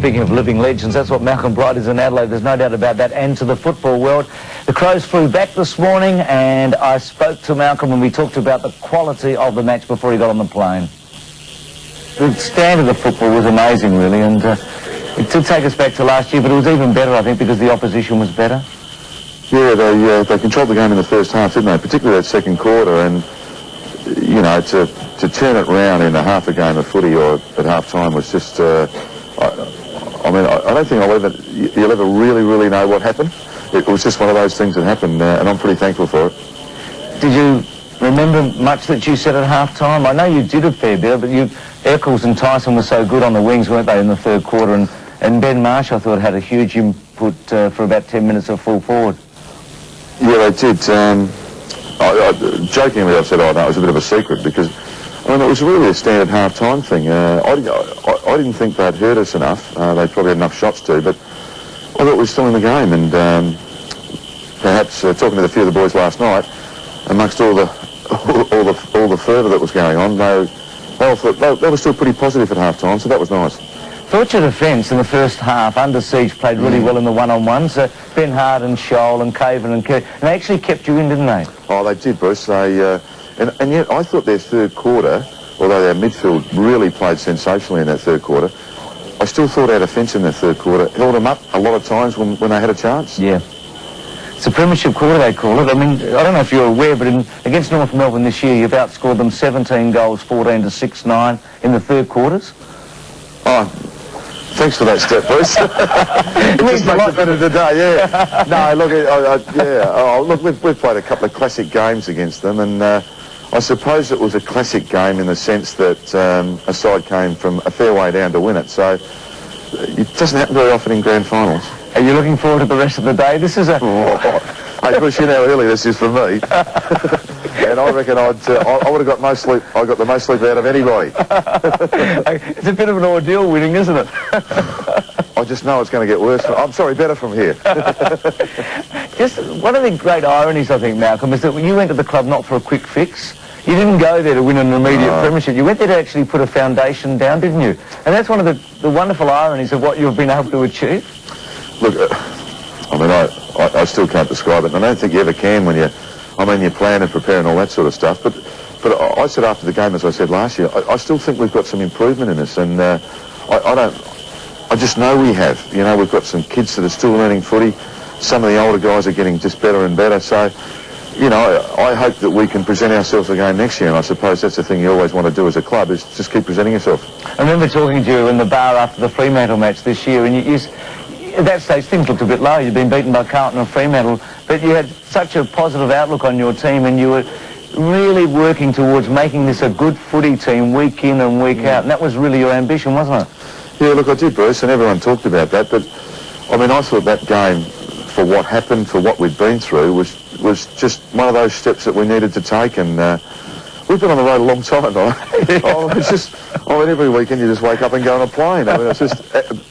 speaking of living legends, that's what Malcolm Blight is in Adelaide. There's no doubt about that. And to the football world. The Crows flew back this morning, and I spoke to Malcolm when we talked about the quality of the match before he got on the plane. The standard of football was amazing, really, and it did take us back to last year, but it was even better, I think, because the opposition was better. Yeah, they controlled the game in the first half, didn't they? Particularly that second quarter, and you know, to turn it round in a half a game of footy or at half time was just. I mean, I don't think you'll ever really know what happened. It was just one of those things that happened, and I'm pretty thankful for it. Did you remember much that you said at half time? I know you did a fair bit, but Eccles and Tyson were so good on the wings, weren't they, in the third quarter? And Ben Marsh, I thought, had a huge input for about 10 minutes of full forward. Yeah, they did. Jokingly, I've said, oh, no, it was a bit of a secret because, I mean, it was really a standard half-time thing. I didn't think they'd hurt us enough. They probably had enough shots to, but I thought we were still in the game. And perhaps talking to a few of the boys last night, amongst all the fervour that was going on, they were still pretty positive at half-time, so that was nice. Thought your defence in the first half, under siege, played really well in the one-on-ones. Ben Hart and Scholl and Caven and Kerr, and they actually kept you in, didn't they? Oh, they did, Bruce. And yet I thought their third quarter, although their midfield really played sensationally in that third quarter, I still thought our defence in that third quarter held them up a lot of times when they had a chance. Yeah. It's a premiership quarter, they call it. I mean, I don't know if you're aware, but against North Melbourne this year, you've outscored them 17 goals, 14 to 6-9 in the third quarters. Oh, thanks for that step, Bruce. It just makes it better today, yeah. No, look, we've played a couple of classic games against them, and I suppose it was a classic game in the sense that a side came from a fair way down to win it, so it doesn't happen very often in grand finals. Are you looking forward to the rest of the day? This is a... Hey, Bruce, you know how early this is for me. And I reckon I would have got most sleep. I got the most sleep out of anybody. It's a bit of an ordeal winning, isn't it? I just know it's going to get worse. I'm sorry, better from here. Just one of the great ironies, I think, Malcolm, is that when you went to the club not for a quick fix, you didn't go there to win an immediate premiership. You went there to actually put a foundation down, didn't you? And that's one of the wonderful ironies of what you've been able to achieve. Look, I mean, I still can't describe it, and I don't think you ever can when you plan and prepare and all that sort of stuff. But I said after the game, as I said last year, I still think we've got some improvement in us, and I just know we have. You know, we've got some kids that are still learning footy. Some of the older guys are getting just better and better. So, you know, I hope that we can present ourselves again next year, and I suppose that's the thing you always want to do as a club, is just keep presenting yourself. I remember talking to you in the bar after the Fremantle match this year, and you at that stage things looked a bit low. You'd been beaten by Carlton and Fremantle, but you had such a positive outlook on your team, and you were really working towards making this a good footy team week in and week out, and that was really your ambition, wasn't it? Yeah, look, I did, Bruce, and everyone talked about that, but I mean, I thought that game, for what happened, for what we'd been through, was just one of those steps that we needed to take, and we've been on the road a long time, right? Every weekend you just wake up and go on a plane. I mean, it's just,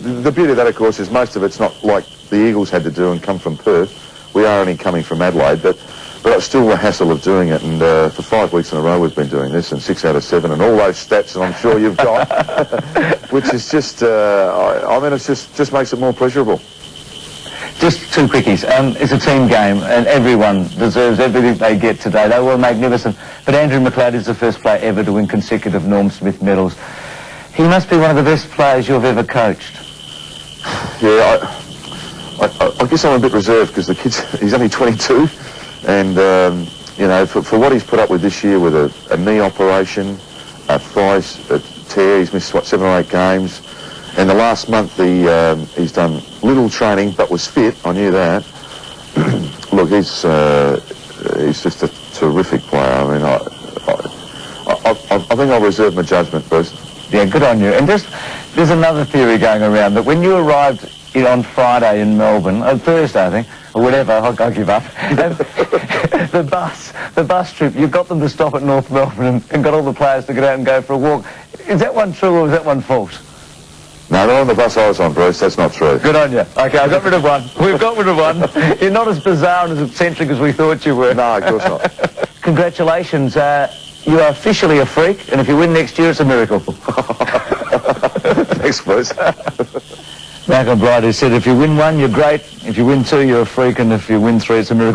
the beauty of that, of course, is most of it's not like the Eagles had to do and come from Perth. We are only coming from Adelaide, but it's still the hassle of doing it, and for 5 weeks in a row we've been doing this, and 6 out of 7, and all those stats that I'm sure you've got, which is just, I mean, it just makes it more pleasurable. Just two quickies. It's a team game, and everyone deserves everything they get today. They were magnificent. But Andrew McLeod is the first player ever to win consecutive Norm Smith medals. He must be one of the best players you've ever coached. Yeah, I guess I'm a bit reserved because the kid's, he's only 22, and you know, for what he's put up with this year with a knee operation, a thigh tear, he's missed 7 or 8 games. And the last month he's done little training but was fit. I knew that. Look, he's just a terrific player. I mean, I think I'll reserve my judgment, Bruce. Yeah, good on you. And there's another theory going around that when you arrived on Friday in Melbourne, Thursday I think, or whatever, I'll give up. the bus trip, you got them to stop at North Melbourne and got all the players to get out and go for a walk. Is that one true or is that one false? No, not on the bus I was on, Bruce. That's not true. Good on you. Okay, I got rid of one. We've got rid of one. You're not as bizarre and as eccentric as we thought you were. No, of course not. Congratulations. You are officially a freak, and if you win next year, it's a miracle. Thanks, Bruce. Malcolm Blight, who said, if you win one, you're great. If you win two, you're a freak. And if you win three, it's a miracle.